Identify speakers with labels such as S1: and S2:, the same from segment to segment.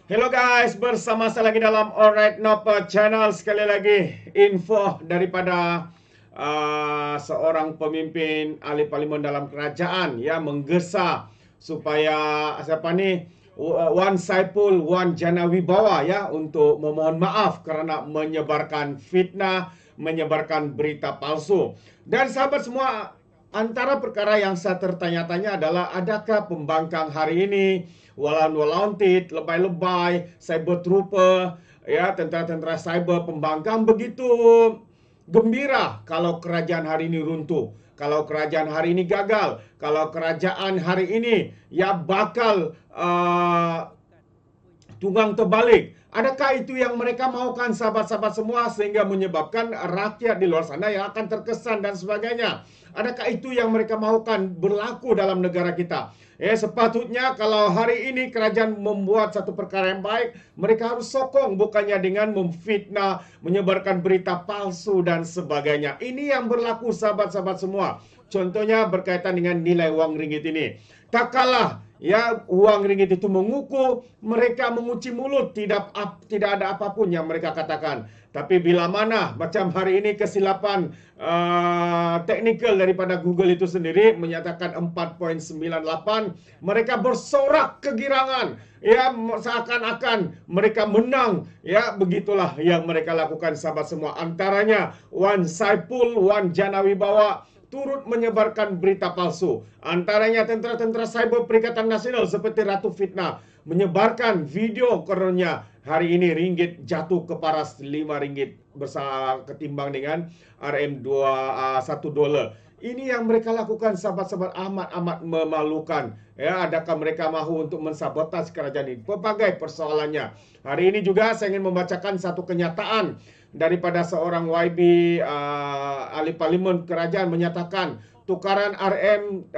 S1: Hello guys, bersama saya lagi dalam Alright Napa Channel. Sekali lagi info daripada seorang pemimpin ahli parlimen dalam kerajaan ya, menggesa supaya siapa ni, Wan Saiful Wan Jana Wibawa ya, untuk memohon maaf kerana menyebarkan fitnah, menyebarkan berita palsu. Dan sahabat semua, antara perkara yang saya tertanya-tanya adalah, adakah pembangkang hari ini walaun-walautit, lebay-lebay, cyber trooper, ya, tentera-tentera cyber pembangkang begitu gembira kalau kerajaan hari ini runtuh, kalau kerajaan hari ini gagal, kalau kerajaan hari ini ya bakal tunggang terbalik. Adakah itu yang mereka mahukan sahabat-sahabat semua, sehingga menyebabkan rakyat di luar sana yang akan terkesan dan sebagainya? Adakah itu yang mereka mahukan berlaku dalam negara kita? Sepatutnya kalau hari ini kerajaan membuat satu perkara yang baik, mereka harus sokong, bukannya dengan memfitnah, menyebarkan berita palsu dan sebagainya. Ini yang berlaku sahabat-sahabat semua. Contohnya berkaitan dengan nilai wang ringgit ini. Tak kalah ya uang ringgit itu menguku, mereka menguci mulut, tidak ada apapun yang mereka katakan. Tapi bila mana macam hari ini kesilapan teknikal daripada Google itu sendiri menyatakan 4.98, mereka bersorak kegirangan ya, seakan-akan mereka menang ya. Begitulah yang mereka lakukan sahabat semua. Antaranya Wan Saiful Wan Jana Wibawa turut menyebarkan berita palsu. Antaranya tentera-tentera cyber Perikatan Nasional seperti Ratu Fitnah menyebarkan video koronnya hari ini ringgit jatuh ke paras 5 ringgit besar ketimbang dengan $1. Ini yang mereka lakukan sahabat-sahabat, amat memalukan. Ya, adakah mereka mahu untuk mensabotas kerajaan ini? Pelbagai persoalannya. Hari ini juga saya ingin membacakan satu kenyataan daripada seorang YB ahli parlimen kerajaan, menyatakan tukaran RM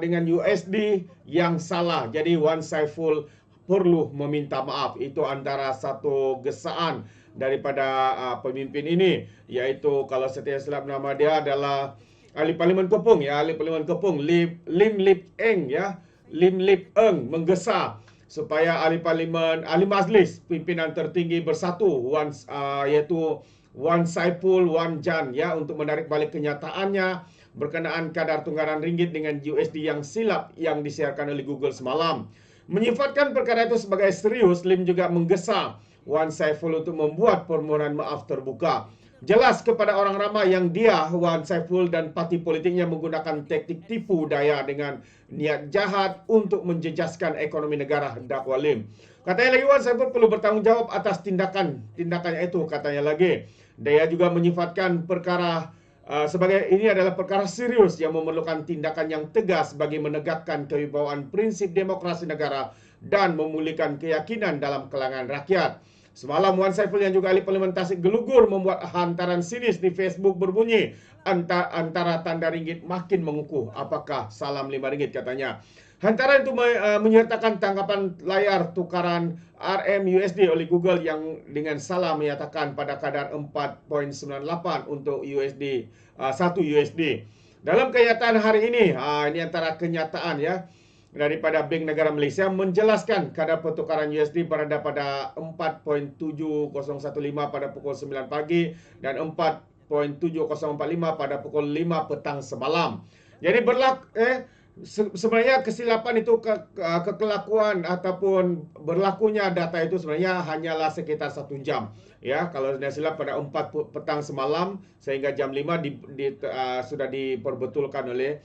S1: dengan USD yang salah. Jadi Wan Saiful perlu meminta maaf. Itu antara satu gesaan daripada pemimpin ini, iaitu kalau saya tidak silap nama dia adalah ahli parlimen Kepung ya, ahli parlimen Kepung Lim Lip Eng ya, Lim Lip Eng menggesa supaya ahli parlimen, ahli majlis pimpinan tertinggi bersatu, iaitu Wan Saiful Wan Jan ya, untuk menarik balik kenyataannya berkenaan kadar tunggaran ringgit dengan USD yang silap yang disiarkan oleh Google semalam. Menyifatkan perkara itu sebagai serius, Lim juga menggesa Wan Saiful untuk membuat permohonan maaf terbuka. Jelas kepada orang ramai yang dia, Wan Saiful dan parti politiknya menggunakan taktik tipu daya dengan niat jahat untuk menjejaskan ekonomi negara, dakwa Lim. Katanya lagi, Wan Saiful perlu bertanggungjawab atas tindakannya itu, katanya lagi. Dia juga menyifatkan perkara sebagai ini adalah perkara serius yang memerlukan tindakan yang tegas bagi menegakkan kewibawaan prinsip demokrasi negara dan memulihkan keyakinan dalam kalangan rakyat. Semalam Wan Saiful yang juga ahli parlimen Tasik Gelugur membuat hantaran sinis di Facebook berbunyi, antara tanda ringgit makin mengukuh, apakah salam 5 ringgit, katanya. Hantaran itu menyertakan tangkapan layar tukaran RM USD oleh Google yang dengan salah menyatakan pada kadar 4.98 untuk USD 1 USD. Dalam kenyataan hari ini, ini antara kenyataan ya, daripada Bank Negara Malaysia menjelaskan kadar pertukaran USD berada pada 4.7015 pada pukul 9 pagi dan 4.7045 pada pukul 5 petang semalam. Jadi sebenarnya kesilapan itu, kekelakuan ataupun berlakunya data itu sebenarnya hanyalah sekitar 1 jam. Ya, kalau tidak silap pada 4 petang semalam sehingga jam 5 sudah diperbetulkan oleh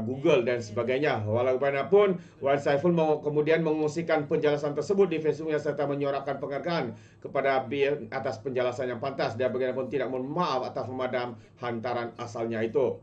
S1: Google dan sebagainya. Walaupun Wan Saiful kemudian mengungsikan penjelasan tersebut di Facebooknya serta menyuarakan penghargaan kepada BN atas penjelasan yang pantas. Dia bagaimanapun tidak mohon maaf atas memadam hantaran asalnya itu.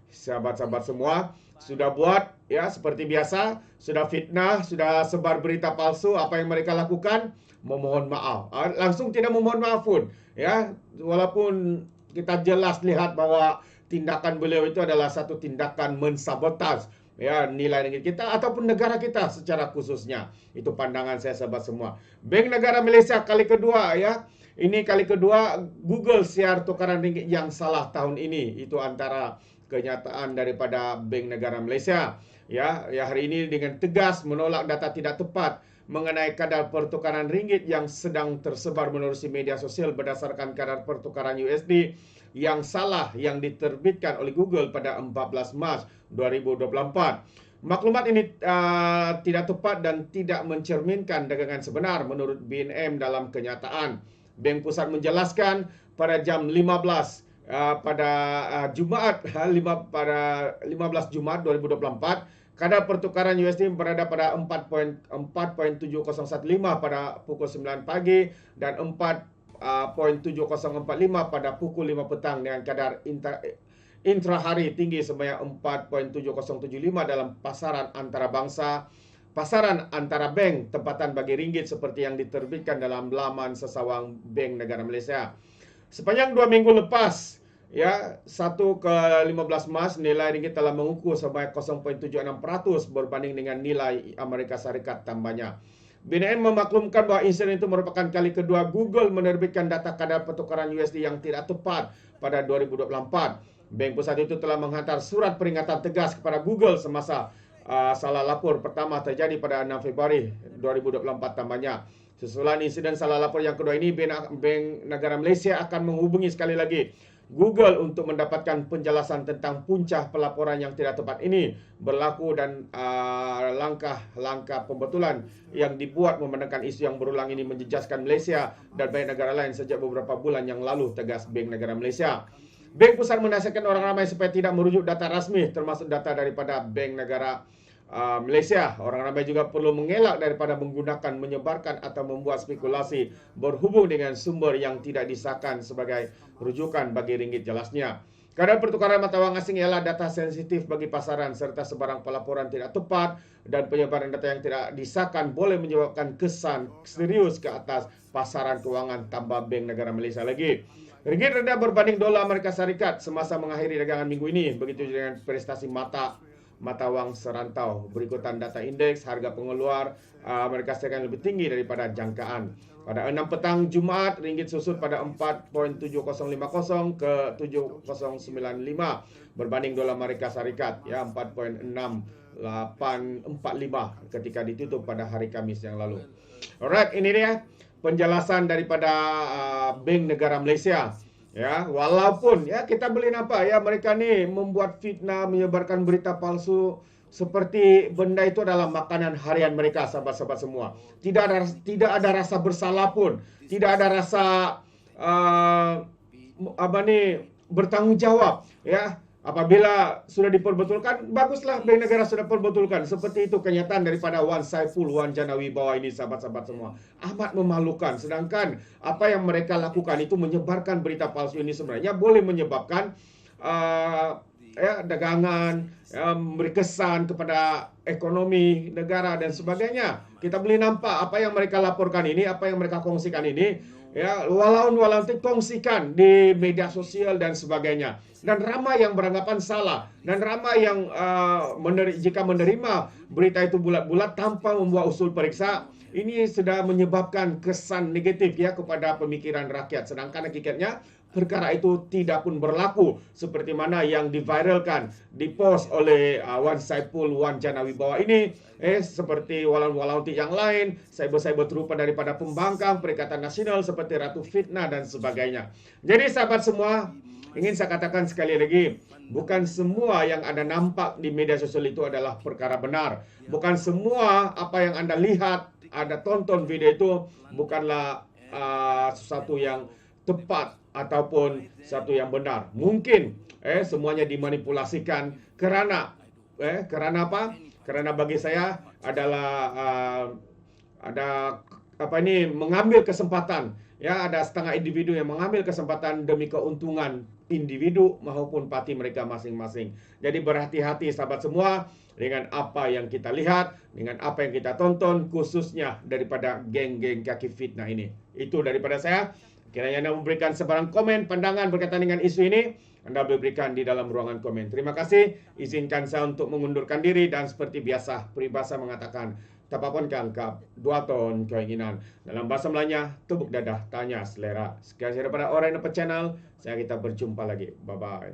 S1: Sahabat-sahabat semua, sudah buat ya seperti biasa, sudah fitnah, sudah sebar berita palsu. Apa yang mereka lakukan? Memohon maaf. Langsung tidak memohon maaf pun ya, walaupun kita jelas lihat bahwa tindakan beliau itu adalah satu tindakan mensabotaj ya nilai ringgit kita ataupun negara kita secara khususnya. Itu pandangan saya sahabat semua. Bank Negara Malaysia kali kedua ya. Ini kali kedua Google siar tukaran ringgit yang salah tahun ini. Itu antara kenyataan daripada Bank Negara Malaysia. Ya hari ini dengan tegas menolak data tidak tepat mengenai kadar pertukaran ringgit yang sedang tersebar menerusi media sosial berdasarkan kadar pertukaran USD yang salah yang diterbitkan oleh Google pada 14 Mac 2024. Maklumat ini tidak tepat dan tidak mencerminkan dagangan sebenar menurut BNM dalam kenyataan. Bank Pusat menjelaskan pada jam 15 pada Jumaat pada 15 Jumaat 2024, kadar pertukaran USD berada pada 4.7015 pada pukul 9 pagi dan 4.7045 pada pukul 5 petang dengan kadar intrahari tinggi sebanyak 4.7075 dalam pasaran antarabangsa, pasaran antara bank tempatan bagi ringgit seperti yang diterbitkan dalam laman sesawang Bank Negara Malaysia. Sepanjang 2 minggu lepas, 1 ke 15 Mac, nilai ringgit telah mengukur sebanyak 0.76% berbanding dengan nilai Amerika Syarikat tambahnya. BNM memaklumkan bahawa insiden itu merupakan kali kedua Google menerbitkan data kadar pertukaran USD yang tidak tepat pada 2024. Bank Pusat itu telah menghantar surat peringatan tegas kepada Google semasa salah lapor pertama terjadi pada 6 Februari 2024 tambahnya. Susulan insiden salah lapor yang kedua ini, Bank Negara Malaysia akan menghubungi sekali lagi Google untuk mendapatkan penjelasan tentang punca pelaporan yang tidak tepat ini berlaku dan langkah-langkah pembetulan yang dibuat memandangkan isu yang berulang ini menjejaskan Malaysia dan banyak negara lain sejak beberapa bulan yang lalu, tegas Bank Negara Malaysia. Bank Pusat menasihatkan orang ramai supaya tidak merujuk data rasmi termasuk data daripada Bank Negara Malaysia. Orang ramai juga perlu mengelak daripada menggunakan, menyebarkan atau membuat spekulasi berhubung dengan sumber yang tidak disahkan sebagai rujukan bagi ringgit jelasnya. Kadar pertukaran mata wang asing ialah data sensitif bagi pasaran serta sebarang pelaporan tidak tepat dan penyebaran data yang tidak disahkan boleh menyebabkan kesan serius ke atas pasaran kewangan, tambah Bank Negara Malaysia lagi. Ringgit rendah berbanding dolar Amerika Syarikat semasa mengakhiri dagangan minggu ini. Begitu dengan prestasi mata wang serantau. Berikutan data indeks harga pengeluar Amerika Syarikat lebih tinggi daripada jangkaan. Pada 6 petang Jumaat, ringgit susut pada 4.7050 ke 7095 berbanding dolar Amerika Syarikat 4.6845 ketika ditutup pada hari Khamis yang lalu. Alright, ini dia penjelasan daripada Bank Negara Malaysia. Walaupun kita boleh nampak mereka ni membuat fitnah, menyebarkan berita palsu seperti benda itu adalah makanan harian mereka, sahabat-sahabat semua. Tidak ada rasa bersalah pun, tidak ada rasa bertanggungjawab. Apabila sudah diperbetulkan, baguslah Bank Negara sudah perbetulkan. Seperti itu kenyataan daripada Wan Saiful Wan Janawibawa ini, sahabat-sahabat semua. Amat memalukan. Sedangkan apa yang mereka lakukan itu menyebarkan berita palsu ini sebenarnya boleh menyebabkan dagangan, memberi kesan kepada ekonomi negara dan sebagainya. Kita boleh nampak apa yang mereka laporkan ini, apa yang mereka kongsikan ini, walau kongsikan di media sosial dan sebagainya. Dan ramai yang beranggapan salah, dan ramai yang jika menerima berita itu bulat-bulat tanpa membuat usul periksa, ini sudah menyebabkan kesan negatif kepada pemikiran rakyat. Sedangkan hakikatnya perkara itu tidak pun berlaku seperti mana yang diviralkan, dipost oleh Wan Saiful Wan Janawibawa ini. Seperti walau-walau yang lain, cyber terupa daripada pembangkang Perikatan Nasional seperti Ratu Fitnah dan sebagainya. Jadi sahabat semua, ingin saya katakan sekali lagi, bukan semua yang Anda nampak di media sosial itu adalah perkara benar. Bukan semua apa yang Anda lihat, Anda tonton video itu bukanlah sesuatu yang tepat ataupun sesuatu yang benar. Mungkin semuanya dimanipulasikan kerana apa? Kerana bagi saya adalah mengambil kesempatan. Ada setengah individu yang mengambil kesempatan demi keuntungan individu maupun parti mereka masing-masing. Jadi berhati-hati sahabat semua dengan apa yang kita lihat, dengan apa yang kita tonton, khususnya daripada geng-geng kaki fitnah ini. Itu daripada saya. Kiranya Anda memberikan sebarang komen, pandangan berkaitan dengan isu ini, Anda boleh berikan di dalam ruangan komen. Terima kasih. Izinkan saya untuk mengundurkan diri dan seperti biasa, peribahasa mengatakan, tapapun kangkap, dua ton keinginan. Dalam bahasa Melayanya, tepuk dadah, tanya selera. Sekian daripada Orang Dapat Channel. Kita berjumpa lagi. Bye-bye.